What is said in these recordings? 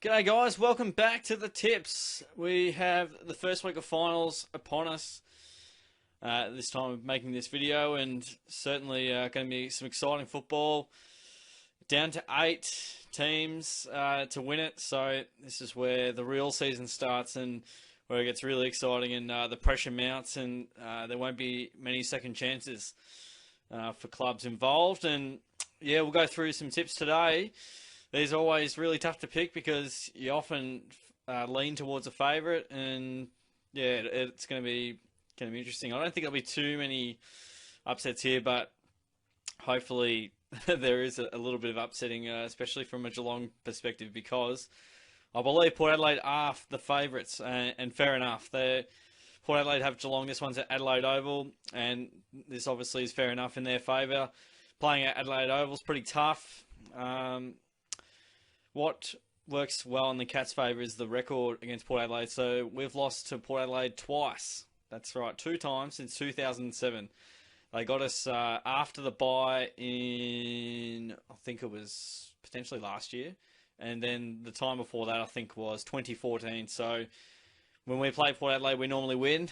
G'day guys, welcome back to the tips. We have the first week of finals upon us this time of making this video, and certainly going to be some exciting football. Down to 8 teams to win it, so this is where the real season starts and where it gets really exciting and the pressure mounts, and there won't be many second chances for clubs involved. And yeah, we'll go through some tips today. These are always really tough to pick because you often lean towards a favourite, and yeah, it's going to be interesting. I don't think there'll be too many upsets here, but hopefully there is a little bit of upsetting, especially from a Geelong perspective, because I believe Port Adelaide are the favourites, and fair enough. Port Adelaide have Geelong. This one's at Adelaide Oval, and this obviously is fair enough in their favour. Playing at Adelaide Oval is pretty tough. What works well in the Cats' favour is the record against Port Adelaide. So we've lost to Port Adelaide twice. That's right, 2 times since 2007. They got us after the bye in, I think it was potentially last year. And then the time before that, I think, was 2014. So when we play Port Adelaide, we normally win.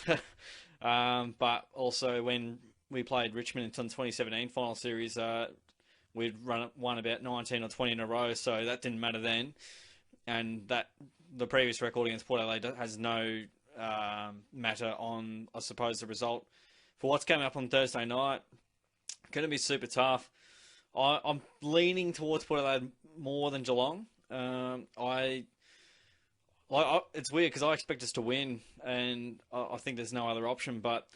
But also when we played Richmond in the 2017 final series, we'd won about 19 or 20 in a row, so that didn't matter then. And that the previous record against Port Adelaide has no matter on, I suppose, the result. For what's coming up on Thursday night, going to be super tough. I'm leaning towards Port Adelaide more than Geelong. It's weird because I expect us to win, and I think there's no other option, but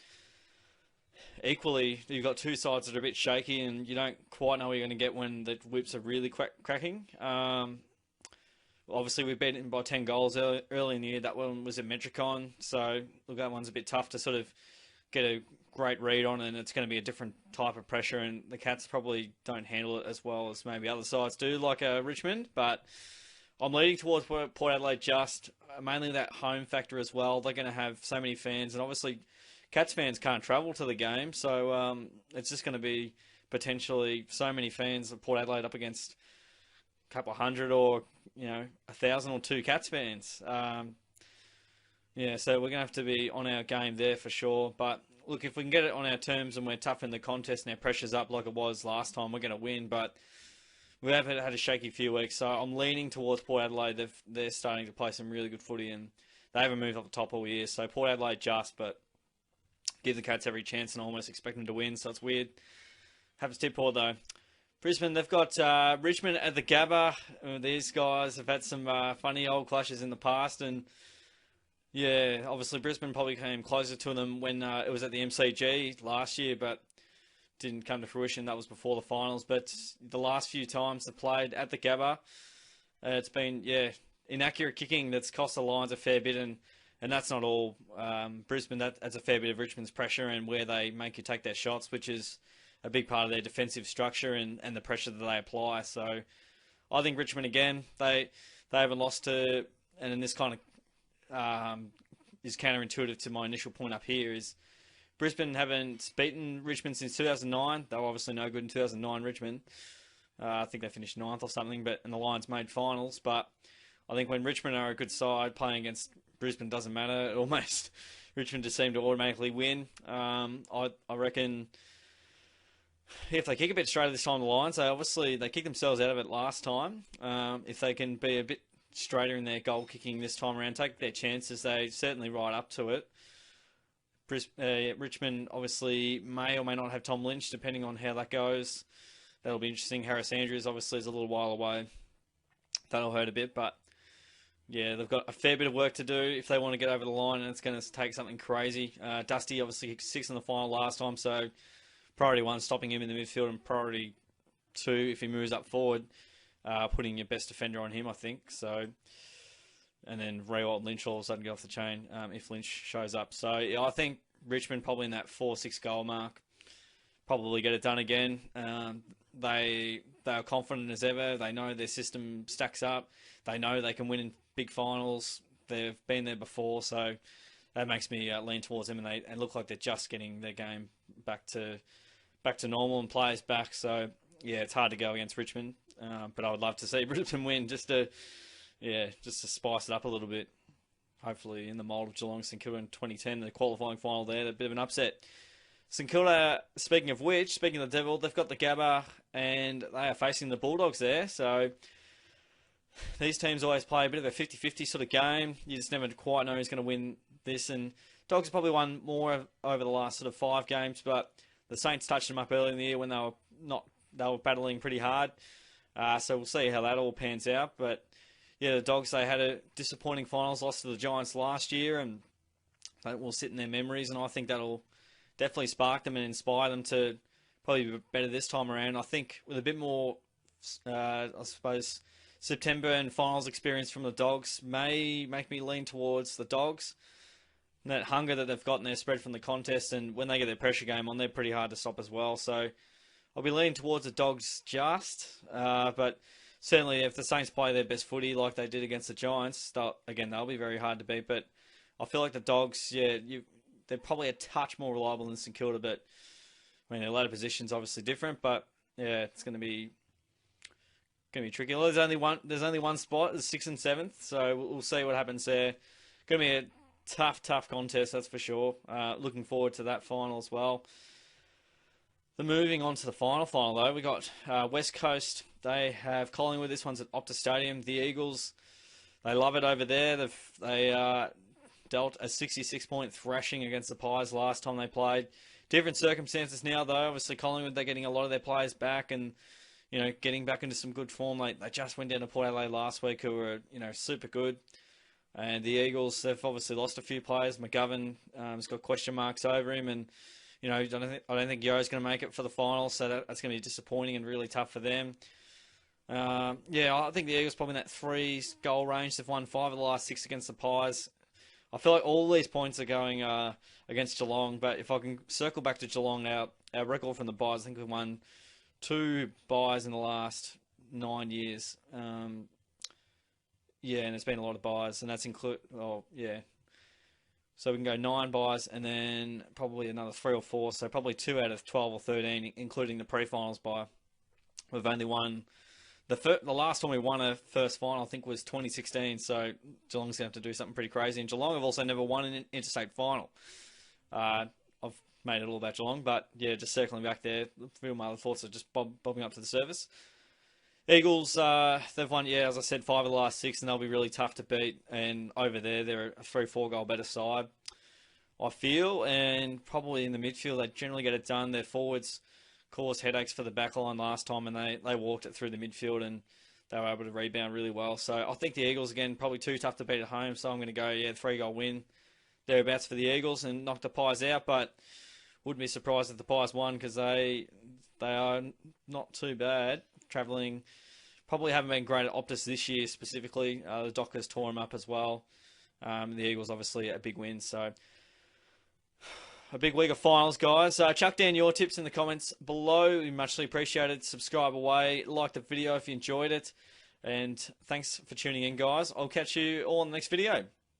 equally, you've got two sides that are a bit shaky, and you don't quite know what you're going to get when the whips are really cracking. Obviously, we've beaten by 10 goals early in the year. That one was at Metricon, so look, that one's a bit tough to sort of get a great read on, and it's going to be a different type of pressure, and the Cats probably don't handle it as well as maybe other sides do, like Richmond, but I'm leading towards Port Adelaide just, mainly that home factor as well. They're going to have so many fans, and obviously Cats fans can't travel to the game, so it's just going to be potentially so many fans of Port Adelaide up against a couple of hundred or, 1,000 or 2 Cats fans. Yeah, so we're going to have to be on our game there for sure. But look, if we can get it on our terms and we're tough in the contest and our pressure's up like it was last time, we're going to win. But we have had a shaky few weeks, so I'm leaning towards Port Adelaide. They're starting to play some really good footy, and they haven't moved up the top all year. So Port Adelaide just, but give the Cats every chance, and I almost expect them to win, so it's weird. Have to tip Port, though. Brisbane, they've got Richmond at the Gabba. These guys have had some funny old clashes in the past, and yeah, obviously Brisbane probably came closer to them when it was at the MCG last year, but didn't come to fruition. That was before the finals. But the last few times they played at the Gabba, it's been, inaccurate kicking that's cost the Lions a fair bit, and that's not all. Brisbane, that's a fair bit of Richmond's pressure and where they make you take their shots, which is a big part of their defensive structure and the pressure that they apply. So I think Richmond, again, they haven't lost to, and this kind of is counterintuitive to my initial point up here, is Brisbane haven't beaten Richmond since 2009. They were obviously no good in 2009, Richmond. I think they finished 9th or something, and the Lions made finals. But I think when Richmond are a good side, playing against Brisbane doesn't matter. Richmond just seem to automatically win. I reckon if they kick a bit straighter this time, the Lions, they kicked themselves out of it last time. If they can be a bit straighter in their goal kicking this time around, take their chances, they certainly right up to it. Richmond obviously may or may not have Tom Lynch, depending on how that goes. That'll be interesting. Harris Andrews obviously is a little while away. That'll hurt a bit, but yeah, they've got a fair bit of work to do if they want to get over the line, and it's going to take something crazy. Dusty obviously kicked 6 in the final last time, so priority 1, stopping him in the midfield, and priority 2, if he moves up forward, putting your best defender on him, I think. So, and then Riewoldt and Lynch all of a sudden go off the chain if Lynch shows up. So yeah, I think Richmond probably in that 4-6 goal mark, probably get it done again. They are confident as ever. They know their system stacks up. They know they can win in big finals. They've been there before, so that makes me lean towards them. And they look like they're just getting their game back to normal and players back. So yeah, it's hard to go against Richmond, but I would love to see Brisbane win just to yeah, just to spice it up a little bit. Hopefully in the mould of Geelong St Kilda in 2010, the qualifying final there, a bit of an upset. St Kilda, speaking of the Devil, they've got the Gabba and they are facing the Bulldogs there. So these teams always play a bit of a 50-50 sort of game. You just never quite know who's going to win this. And Dogs have probably won more over the last sort of 5 games, but the Saints touched them up early in the year when they were battling pretty hard. So we'll see how that all pans out. But yeah, the Dogs, they had a disappointing finals loss to the Giants last year, and that will sit in their memories. And I think that'll definitely spark them and inspire them to probably be better this time around. I think with a bit more, I suppose, September and finals experience from the Dogs may make me lean towards the Dogs. And that hunger that they've got in their spread from the contest, and when they get their pressure game on, they're pretty hard to stop as well. So I'll be leaning towards the Dogs but certainly if the Saints play their best footy like they did against the Giants, they'll be very hard to beat. But I feel like the Dogs, they're probably a touch more reliable than St Kilda, but I mean their later position's obviously different. But yeah, it's going to be tricky. Well, there's only one spot, the 6th and 7th, so we'll see what happens there. Going to be a tough contest, that's for sure. Looking forward to that final as well. Moving on to the final though, we got West Coast. They have Collingwood. This one's at Optus Stadium. The Eagles, they love it over there. They dealt a 66-point thrashing against the Pies last time they played. Different circumstances now though. Obviously Collingwood, they're getting a lot of their players back and getting back into some good form. They just went down to Port Adelaide last week, who were super good. And the Eagles, they've obviously lost a few players. McGovern has got question marks over him, and I don't think Yo's going to make it for the final, so that's going to be disappointing and really tough for them. I think the Eagles probably in that 3-goal range. They've won 5 of the last 6 against the Pies. I feel like all these points are going against Geelong, but if I can circle back to Geelong, our record from the Pies, I think we've won 2 buys in the last 9 years. And it's been a lot of buys, and that's So we can go 9 buys and then probably another 3 or 4. So probably 2 out of 12 or 13, including the pre-finals bye. We've only won the last time we won a first final, I think, was 2016. So Geelong's going to have to do something pretty crazy. And Geelong have also never won an interstate final. I've made it all about Geelong, but yeah, just circling back there, a few of my other thoughts are just bobbing up to the surface. Eagles, they've won, as I said, 5 of the last 6, and they'll be really tough to beat. And over there, they're a 3-4 goal better side, I feel. And probably in the midfield, they generally get it done. Their forwards caused headaches for the back line last time, and they walked it through the midfield, and they were able to rebound really well. So I think the Eagles, again, probably too tough to beat at home. So I'm going to go, 3-goal win, thereabouts for the Eagles, and knock the Pies out. But wouldn't be surprised if the Pies won, because they are not too bad. Travelling, probably haven't been great at Optus this year specifically. The Dockers tore them up as well. The Eagles, obviously, a big win. So a big week of finals, guys. Chuck down your tips in the comments below. We muchly appreciated. Subscribe away. Like the video if you enjoyed it. And thanks for tuning in, guys. I'll catch you all in the next video.